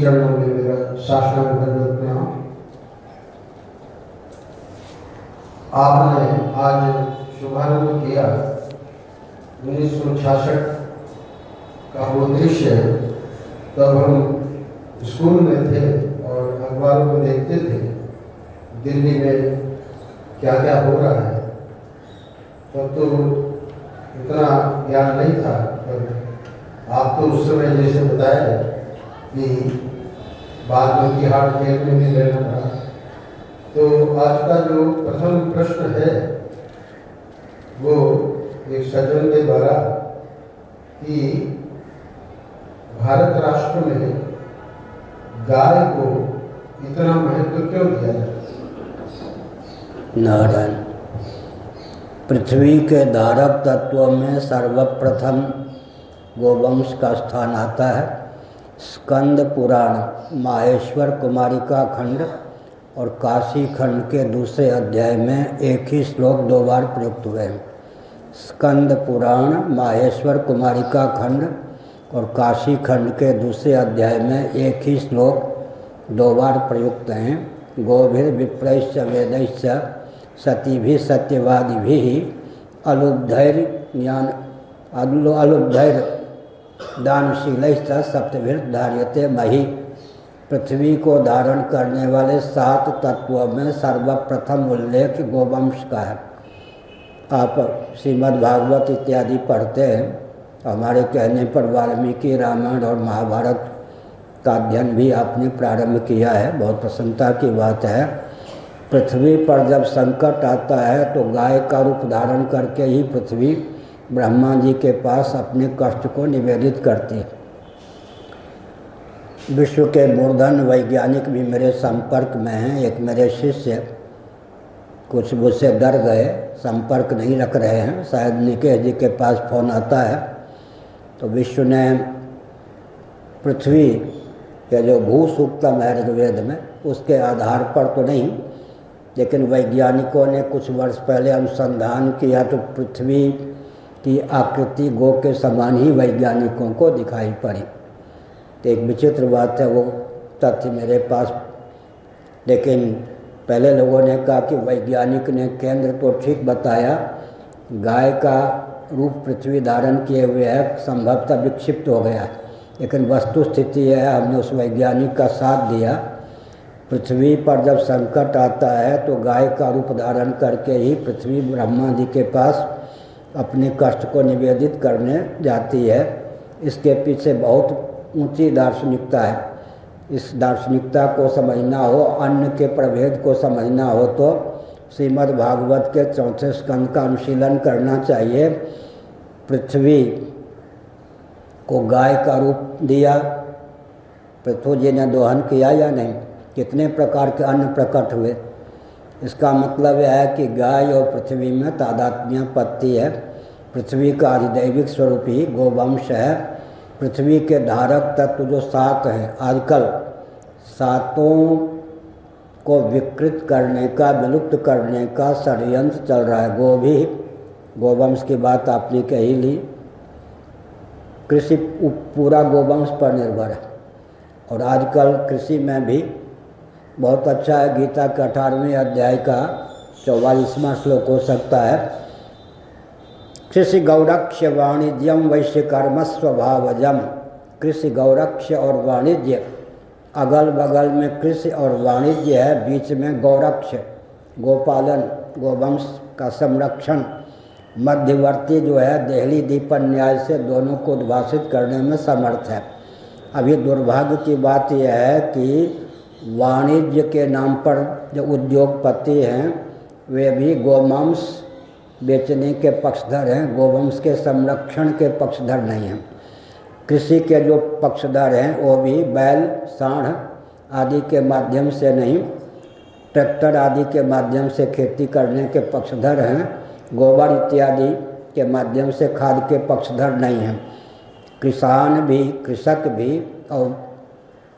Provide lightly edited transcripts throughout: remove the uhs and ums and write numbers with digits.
चरणों में मेरा साष्टांग दंडवत प्रणाम। आपने आज शुभारंभ किया 1966 का वो दृश्य, तब हम स्कूल में थे और अखबारों में देखते थे दिल्ली में क्या क्या हो रहा है। तब तो इतना ज्ञान नहीं था, पर आप तो उस समय जैसे बताया कि बाद में की हार्ट खेल में भी रहना पड़ा। तो आज का जो प्रथम प्रश्न है वो एक सज्जन के द्वारा कि भारत राष्ट्र में गाय को इतना महत्व क्यों दिया जाता है? नारायण, पृथ्वी के धारक तत्वों में सर्वप्रथम गोवंश का स्थान आता है। स्कंद पुराण माहेश्वर कुमारिका खंड और काशी खंड के दूसरे अध्याय में एक ही श्लोक 2 बार प्रयुक्त हुए हैं। स्कंद पुराण माहेश्वर कुमारिका खंड और काशी खंड के दूसरे अध्याय में एक ही श्लोक 2 बार प्रयुक्त हैं। गोभिर विप्रैश्च वेदैश्च सतीभिः सत्यवादिभिः अलुब्धैर दानशीलैश्च सप्तभिर्धार्यते मही। पृथ्वी को धारण करने वाले 7 तत्वों में सर्वप्रथम उल्लेख गोवंश का है। आप श्रीमद् भागवत इत्यादि पढ़ते हैं। हमारे कहने पर वाल्मीकि रामायण और महाभारत का अध्ययन भी आपने प्रारंभ किया है, बहुत प्रसन्नता की बात है। पृथ्वी पर जब संकट आता है तो गाय का रूप धारण करके ही पृथ्वी ब्रह्मा जी के पास अपने कष्ट को निवेदित करती है। विश्व के मूर्धन वैज्ञानिक भी मेरे संपर्क में हैं। एक मेरे शिष्य कुछ मुझसे डर गए, संपर्क नहीं रख रहे हैं, शायद निकेश जी के पास फ़ोन आता है। तो विश्व ने पृथ्वी के जो भू सूक्तम है ऋग्वेद में, उसके आधार पर तो नहीं, लेकिन वैज्ञानिकों ने कुछ वर्ष पहले अनुसंधान किया तो पृथ्वी की आकृति गो के समान ही वैज्ञानिकों को दिखाई पड़ी। तो एक विचित्र बात है, वो तथ्य मेरे पास। लेकिन पहले लोगों ने कहा कि वैज्ञानिक ने केंद्र तो ठीक बताया, गाय का रूप पृथ्वी धारण किए हुए है, संभवतः विक्षिप्त हो गया। लेकिन वस्तु स्थिति है, हमने उस वैज्ञानिक का साथ दिया। पृथ्वी पर जब संकट आता है तो गाय का रूप धारण करके ही पृथ्वी ब्रह्मा जी के पास अपने कष्ट को निवेदित करने जाती है। इसके पीछे बहुत ऊंची दार्शनिकता है। इस दार्शनिकता को समझना हो, अन्न के प्रभेद को समझना हो तो श्रीमद् भागवत के 4 स्कंद का अनुशीलन करना चाहिए। पृथ्वी को गाय का रूप दिया, पृथ्वी जी ने दोहन किया या नहीं, कितने प्रकार के अन्न प्रकट हुए। इसका मतलब यह है कि गाय और पृथ्वी में तादात्म्यपत्ति है। पृथ्वी का अधिदैविक स्वरूप ही गोवंश है। पृथ्वी के धारक तत्व जो 7 हैं, आजकल 7 को विकृत करने का, विलुप्त करने का षड्यंत्र चल रहा है। गोवंश की बात आपने कही ली। कृषि पूरा गोवंश पर निर्भर है और आजकल कृषि में भी बहुत अच्छा है। गीता के 18वें अध्याय का 44वां श्लोक हो सकता है। कृषि गौरक्ष वाणिज्यम वैश्य कर्म स्वभावजम। कृषि गौरक्ष और वाणिज्य, अगल बगल में कृषि और वाणिज्य है, बीच में गौरक्ष, गोपालन, गोवंश का संरक्षण। मध्यवर्ती जो है देहली दीपन न्याय से दोनों को उद्भाषित करने में समर्थ है। अभी दुर्भाग्य की बात यह है कि वाणिज्य के नाम पर जो उद्योगपति हैं वे भी गोमांस बेचने के पक्षधर हैं, गोवंश के संरक्षण के पक्षधर नहीं हैं। कृषि के जो पक्षधर हैं वो भी बैल, सांड आदि के माध्यम से नहीं, ट्रैक्टर आदि के माध्यम से खेती करने के पक्षधर हैं। गोबर इत्यादि के माध्यम से खाद के पक्षधर नहीं हैं। किसान भी, कृषक भी और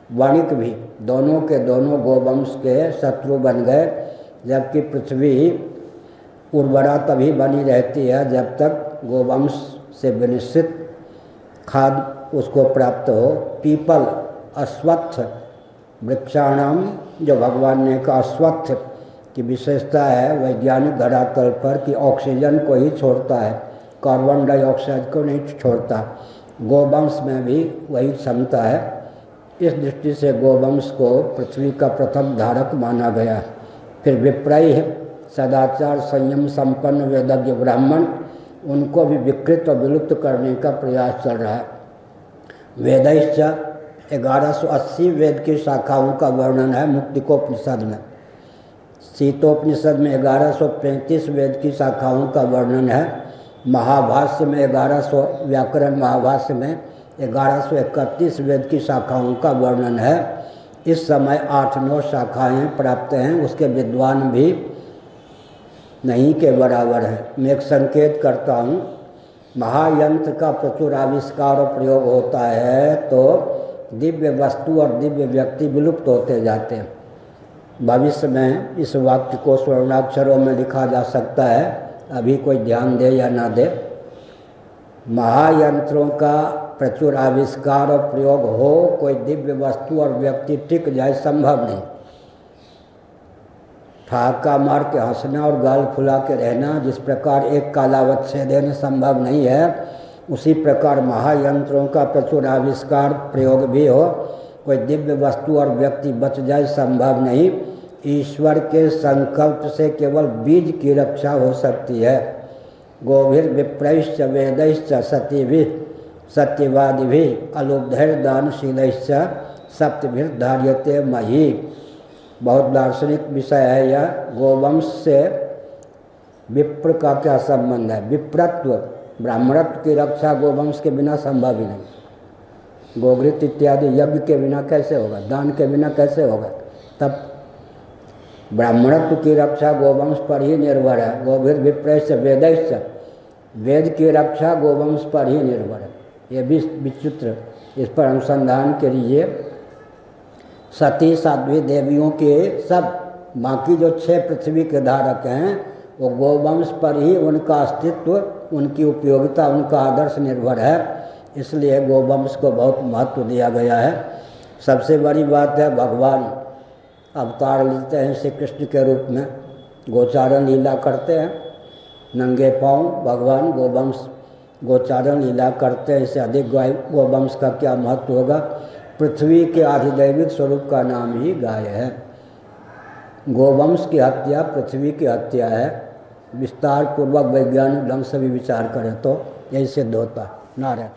वणिक भी, दोनों के दोनों गोवंश के शत्रु बन गए। जबकि पृथ्वी उर्वरा तभी बनी रहती है जब तक गोवंश से विनिश्चित खाद उसको प्राप्त हो। पीपल अश्वत्थ वृक्षाणाम, जो भगवान ने कहा अश्वत्थ की विशेषता है वैज्ञानिक धरातल पर कि ऑक्सीजन को ही छोड़ता है, कार्बन डाइऑक्साइड को नहीं छोड़ता। गोवंश में भी वही क्षमता है। इस दृष्टि से गोवंश को पृथ्वी का प्रथम धारक माना गया। फिर विप्रय सदाचार संयम संपन्न वेदज्ञ ब्राह्मण, उनको भी विकृत और विलुप्त करने का प्रयास चल रहा है। वेदैश्च 1180 वेद की शाखाओं का वर्णन है मुक्तिकोपनिषद में। शीतोपनिषद में 1135 वेद की शाखाओं का वर्णन है। महाभाष्य में 1100, व्याकरण महाभाष्य में 1131 वेद की शाखाओं का वर्णन है। इस समय 8-9 शाखाएं प्राप्त हैं, उसके विद्वान भी नहीं के बराबर है। मैं एक संकेत करता हूँ, महायंत्र का प्रचुर आविष्कार और प्रयोग होता है तो दिव्य वस्तु और दिव्य व्यक्ति विलुप्त होते जाते हैं। भविष्य में इस वाक्य को स्वर्णाक्षरों में लिखा जा सकता है, अभी कोई ध्यान दे या ना दे। महायंत्रों का प्रचुर आविष्कार और प्रयोग हो, कोई दिव्य वस्तु और व्यक्ति टिक जाए, संभव नहीं। ठहाका मार के हंसना और गाल फुला के रहना जिस प्रकार एक कालावच्छेदन संभव नहीं है, उसी प्रकार महायंत्रों का प्रचुर आविष्कार प्रयोग भी हो, कोई दिव्य वस्तु और व्यक्ति बच जाए, संभव नहीं। ईश्वर के संकल्प से केवल बीज की रक्षा हो सकती है। गोभिर विप्रैश्च वेदैश्च सतीभिः सत्यवादिभिः अलुब्धैर्दानशीलैश्च सप्तभिर्धार्यते मही। बहुत दार्शनिक विषय है यह। गोवंश से विप्र का क्या संबंध है? विप्रत्व, ब्राह्मणत्व की रक्षा गोवंश के बिना संभव ही नहीं। गोघृत इत्यादि यज्ञ के बिना कैसे होगा? दान के बिना कैसे होगा? तब ब्राह्मणत्व की रक्षा गोवंश पर ही निर्भर है। गोभिर विप्रैश्च वेदैश्च, वेद की रक्षा गोवंश पर ही निर्भर है। ये भी विचित्र, इस पर अनुसंधान के लिए सती साध्वी देवियों के सब बाकी जो 6 पृथ्वी के धारक हैं वो गोवंश पर ही उनका अस्तित्व, उनकी उपयोगिता, उनका आदर्श निर्भर है। इसलिए गोवंश को बहुत महत्व दिया गया है। सबसे बड़ी बात है भगवान अवतार लेते हैं श्री कृष्ण के रूप में, गोचारण लीला करते हैं, नंगे पांव भगवान गोचारण लीला करते हैं। इससे अधिक गोवंश का क्या महत्व होगा? पृथ्वी के आधिदैविक स्वरूप का नाम ही गाय है। गोवंश की हत्या पृथ्वी की हत्या है। विस्तार पूर्वक वैज्ञानिक ढंग से भी विचार करें तो यही सिद्ध होता। नारायण।